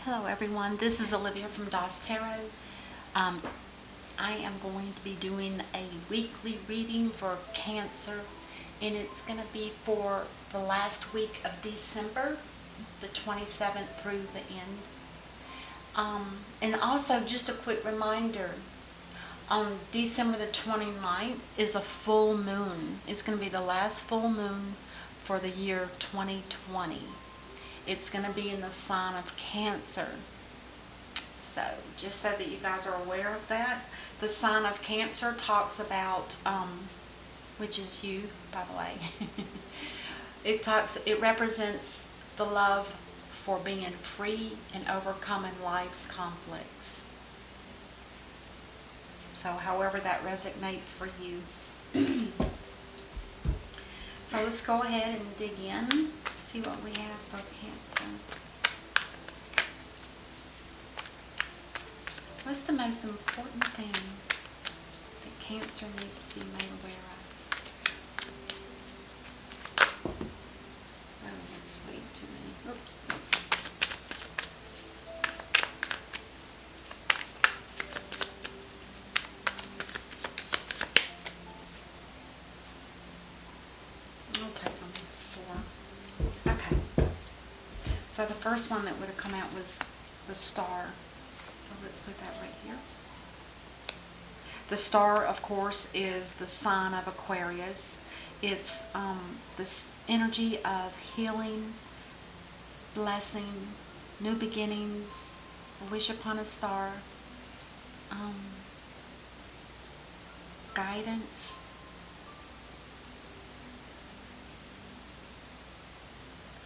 Hello everyone, this is Olivia from DOS Tarot. I am going to be doing a weekly reading for Cancer, and it's going to be for the last week of December, the 27th through the end. And also just a quick reminder, on December the 29th is a full moon. It's going to be the last full moon for the year 2020. It's going to be in the sign of Cancer. So, just so that you guys are aware of that. The sign of Cancer talks about, which is you, by the way. It represents the love for being free and overcoming life's conflicts. So, however that resonates for you. So let's go ahead and dig in, see what we have for Cancer. What's the most important thing that Cancer needs to be made aware of? Oh, that's way too many. Oops. I'll take on these four. Okay. So the first one that would have come out was the Star. So let's put that right here. The Star, of course, is the sign of Aquarius. It's this energy of healing, blessing, new beginnings, a wish upon a star, guidance,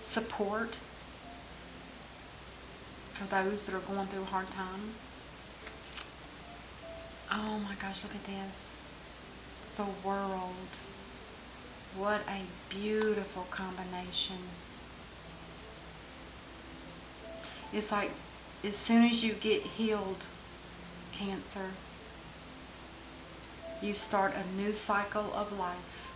support for those that are going through a hard time. Oh my gosh, look at this. The World. What a beautiful combination. It's like as soon as you get healed, Cancer, you start a new cycle of life.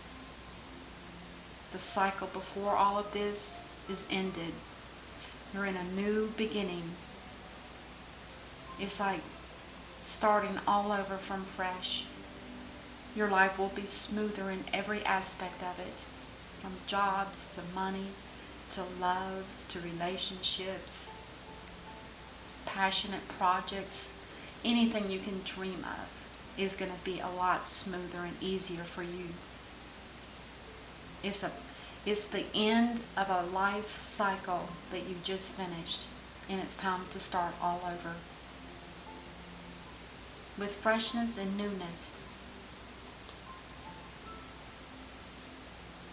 The cycle before all of this is ended. You're in a new beginning. It's like starting all over from fresh. Your life will be smoother in every aspect of it, from jobs to money to love to relationships, passionate projects. Anything you can dream of is going to be a lot smoother and easier for you. It's the end of a life cycle that you just finished, and it's time to start all over with freshness and newness.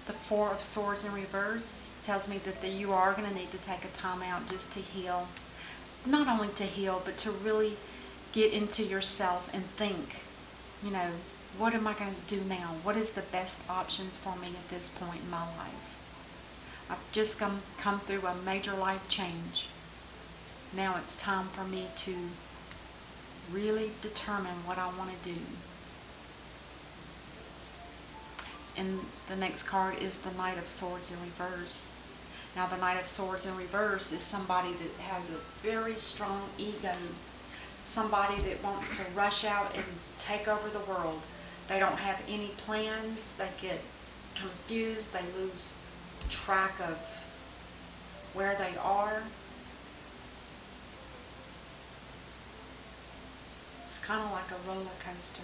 The Four of Swords in reverse tells me that you are going to need to take a time out just to heal. Not only to heal, but to really get into yourself and think, what am I going to do now? What is the best options for me at this point in my life? I've just come through a major life change. Now it's time for me to really determine what I want to do. And the next card is the Knight of Swords in reverse. Now the Knight of Swords in reverse is somebody that has a very strong ego. Somebody that wants to rush out and take over the world. They don't have any plans. They get confused. They lose track of where they are. It's kind of like a roller coaster.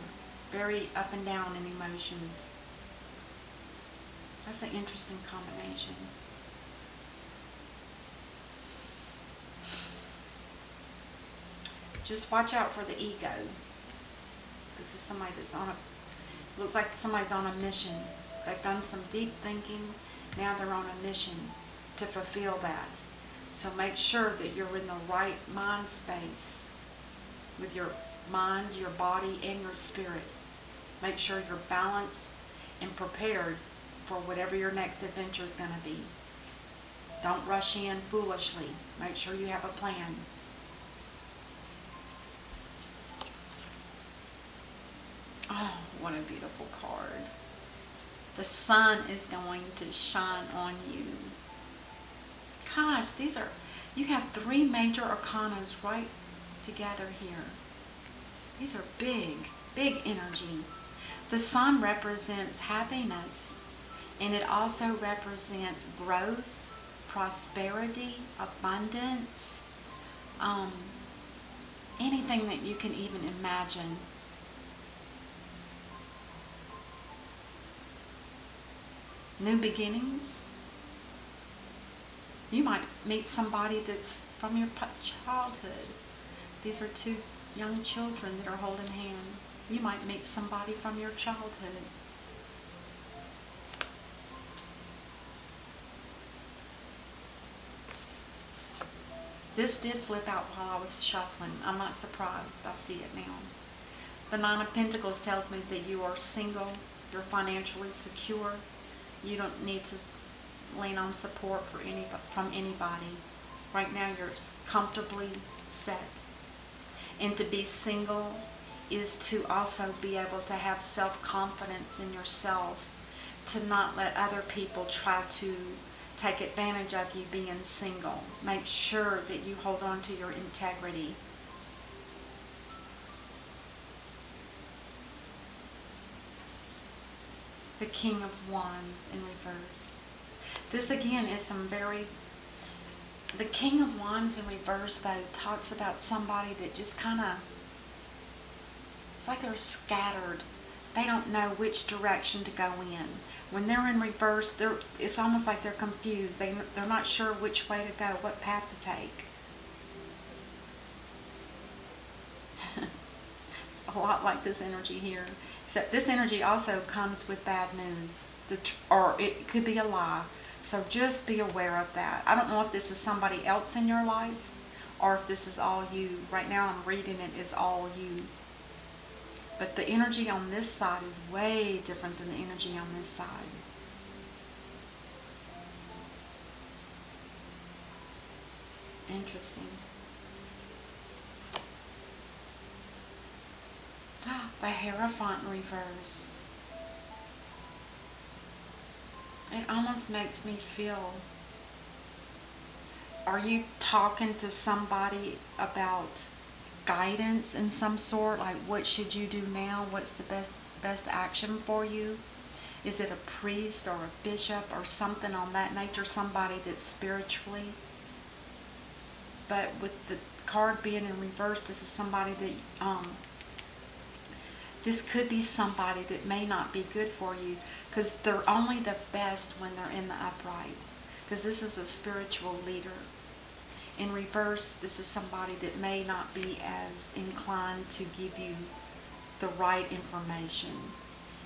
Very up and down in emotions. That's an interesting combination. Just watch out for the ego. This is somebody that's looks like somebody's on a mission. They've done some deep thinking. Now they're on a mission to fulfill that. So make sure that you're in the right mind space with your mind, your body, and your spirit. Make sure you're balanced and prepared for whatever your next adventure is going to be. Don't rush in foolishly. Make sure you have a plan. Oh, what a beautiful card. The sun is going to shine on you. Gosh, these are You have three major arcanas right together here. These are big, big energy. The sun represents happiness, and it also represents growth, prosperity, abundance, anything that you can even imagine. New beginnings. You might meet somebody that's from your childhood. These are two young children that are holding hands. You might meet somebody from your childhood. This did flip out while I was shuffling. I'm not surprised. I see it now. The Nine of Pentacles tells me that you are single, you're financially secure, you don't need to lean on support from anybody. Right now you're comfortably set. And to be single is to also be able to have self-confidence in yourself, to not let other people try to take advantage of you being single. Make sure that you hold on to your integrity. The King of Wands in reverse. This again is some very... The King of Wands in reverse, though, talks about somebody that just kind of... It's like they're scattered. They don't know which direction to go in. When they're in reverse, it's almost like they're confused. They're not sure which way to go, what path to take. It's a lot like this energy here. Except this energy also comes with bad news. Or it could be a lie. So just be aware of that. I don't know if this is somebody else in your life or if this is all you. Right now I'm reading it as all you. But the energy on this side is way different than the energy on this side. Interesting. The Hierophant in reverse. It almost makes me feel... Are you talking to somebody about guidance in some sort? Like, what should you do now? What's the best action for you? Is it a priest or a bishop or something on that nature? Somebody that's spiritually... But with the card being in reverse, this is somebody that... This could be somebody that may not be good for you, because they're only the best when they're in the upright. Because this is a spiritual leader. In reverse, this is somebody that may not be as inclined to give you the right information.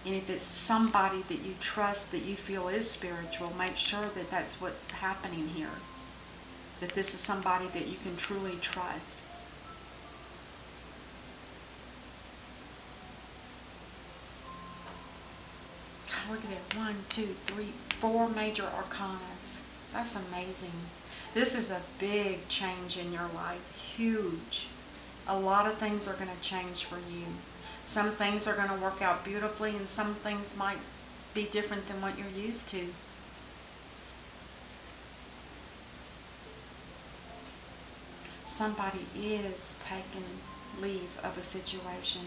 And if it's somebody that you trust, that you feel is spiritual, make sure that that's what's happening here. That this is somebody that you can truly trust. God, look at that. 1, 2, 3, 4 major arcanas. That's amazing. This is a big change in your life. Huge. A lot of things are going to change for you. Some things are going to work out beautifully, and some things might be different than what you're used to. Somebody is taking leave of a situation.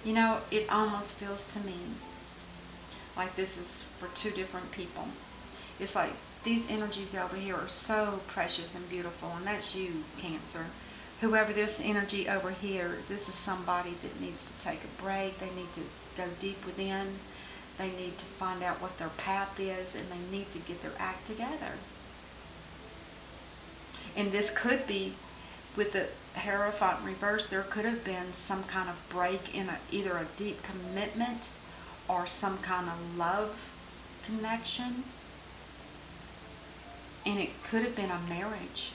You know, it almost feels to me like this is for two different people. It's like these energies over here are so precious and beautiful, and that's you, Cancer. Whoever this energy over here, this is somebody that needs to take a break. They need to go deep within. They need to find out what their path is, and they need to get their act together. And this could be, with the Hierophant reverse, there could have been some kind of break in either a deep commitment or some kind of love connection. And it could have been a marriage.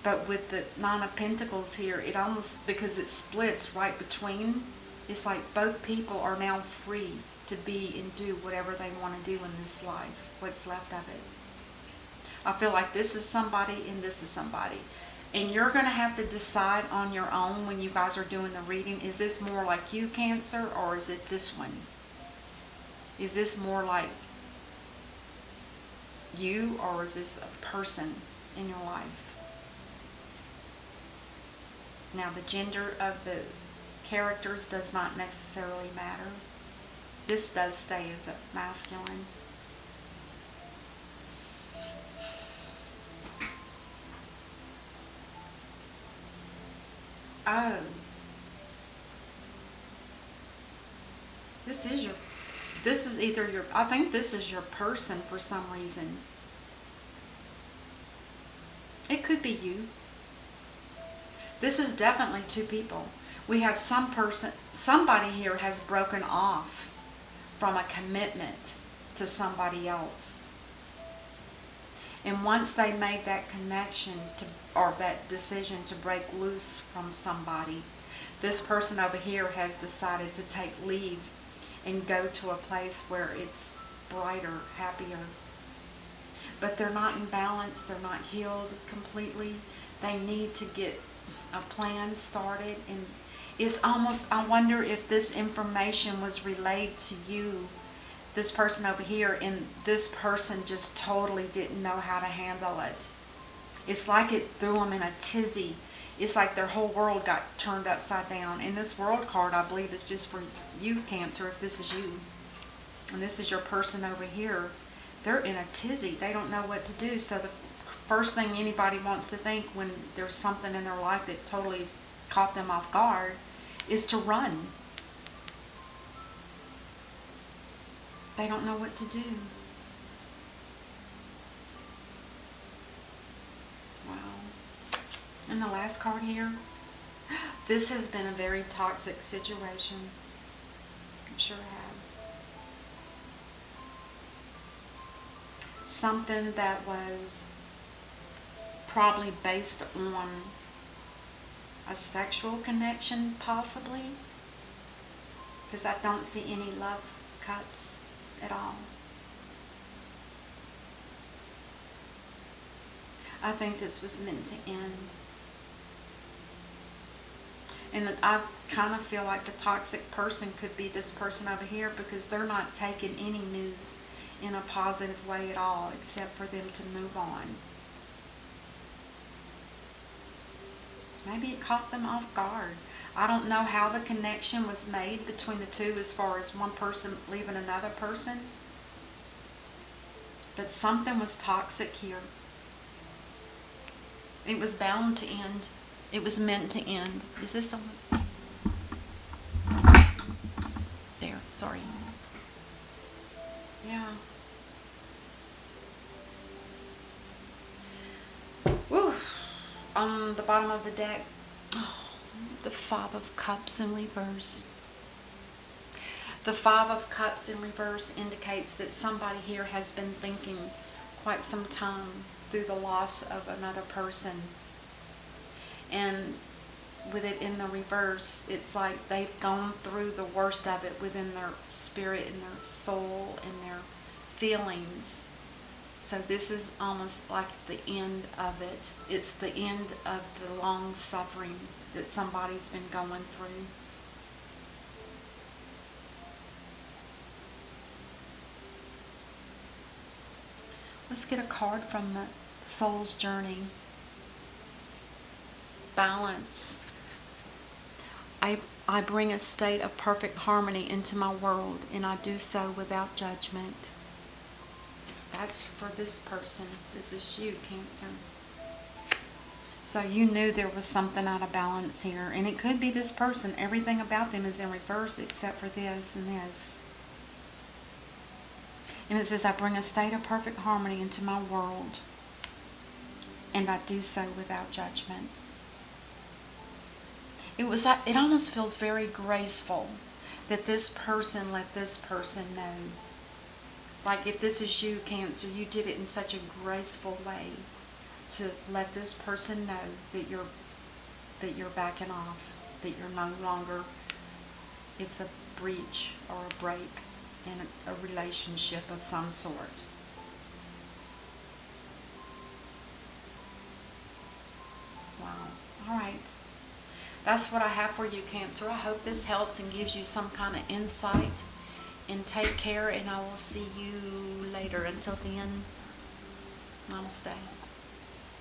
But with the Nine of Pentacles here, it almost, because it splits right between, it's like both people are now free to be and do whatever they want to do in this life, what's left of it. I feel like this is somebody and this is somebody. And you're going to have to decide on your own when you guys are doing the reading, is this more like you, Cancer, or is it this one? Is this more like you, or is this a person in your life. Now, the gender of the characters does not necessarily matter. This does stay as a masculine. Oh. This is either your, I think this is your person for some reason. It could be you. This is definitely two people. We have somebody here has broken off from a commitment to somebody else. And once they made that connection or that decision to break loose from somebody, this person over here has decided to take leave and go to a place where it's brighter, happier. But they're not in balance, they're not healed completely. They need to get a plan started, and it's almost, I wonder if this information was relayed to you, this person over here, and this person just totally didn't know how to handle it. It's like it threw them in a tizzy. It's like their whole world got turned upside down. And this world card, I believe, is just for you, Cancer, if this is you. And this is your person over here. They're in a tizzy. They don't know what to do. So the first thing anybody wants to think when there's something in their life that totally caught them off guard is to run. They don't know what to do. Wow. And the last card here, this has been a very toxic situation. It sure has. Something that was probably based on a sexual connection, possibly, because I don't see any love cups at all. I think this was meant to end. And I kind of feel like the toxic person could be this person over here, because they're not taking any news in a positive way at all, except for them to move on. Maybe it caught them off guard. I don't know how the connection was made between the two as far as one person leaving another person. But something was toxic here. It was bound to end. It was meant to end. Is this someone? There, sorry. Yeah. Woo. On the bottom of the deck, the Five of Cups in reverse. The Five of Cups in reverse indicates that somebody here has been thinking quite some time through the loss of another person. And with it in the reverse, it's like they've gone through the worst of it within their spirit and their soul and their feelings. So this is almost like the end of it. It's the end of the long suffering that somebody's been going through. Let's get a card from the soul's journey. Balance. I bring a state of perfect harmony into my world, and I do so without judgment. That's for this person. This is you, Cancer. So you knew there was something out of balance here, and it could be this person. Everything about them is in reverse except for this and this. And it says, I bring a state of perfect harmony into my world, and I do so without judgment. It almost feels very graceful that this person let this person know. Like if this is you, Cancer, you did it in such a graceful way to let this person know that you're backing off, that you're no longer, it's a breach or a break in a relationship of some sort. Wow. All right. That's what I have for you, Cancer. I hope this helps and gives you some kind of insight. And take care, and I will see you later. Until then, namaste.